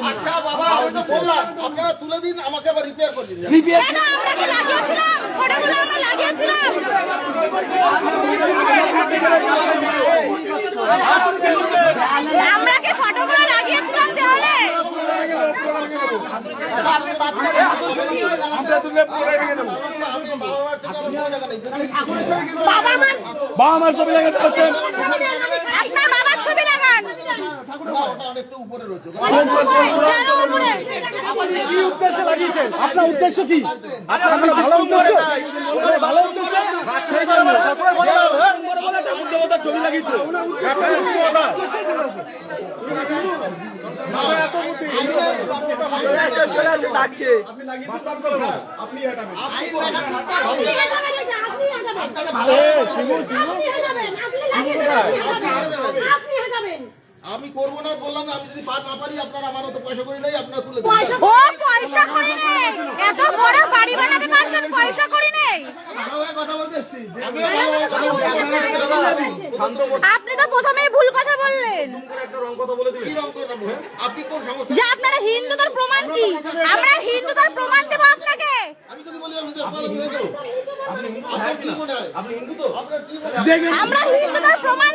আচ্ছা বাবা, আমি তো বললাম আপনারা তুলে দিন, আমাকে আবার রিপেয়ার করে দিন। আমরা কি ফটোগুলো লাগিয়েছিলাম দেওয়ালে? বাবা মার ছবি লাগাতে পারতেন। আপনার বাবার ছবি লাগান। উপরে রয়েছে। কি উদ্দেশ্যে লাগিয়েছেন? আপনার উদ্দেশ্য কি? আপনার ভালো উদ্দেশ্য? ভালো উদ্দেশ্য ছবি লাগিয়েছে। আমি করবো না বললাম, আমি যদি পার না পারি আপনারা আমারও তো পয়সা করি নাই, আপনারা তুলে দেন। ও পয়সা করি নেই, এত বড় বাড়ি বানাতে পারছেন, পয়সা করি নেই। আপনি তো প্রথমেই ভুল কথা বললেন। আপনি কোন সংস্থা? যে আপনারা হিন্দুদের প্রমাণ কি? আমরা হিন্দুদের প্রমাণ দেব আপনাকে। আমি যদি বলি আমি আপনার কি মনে হয়? আপনি হিন্দু তো? আপনার কি মনে হয়? আমরা হিন্দুদের প্রমাণ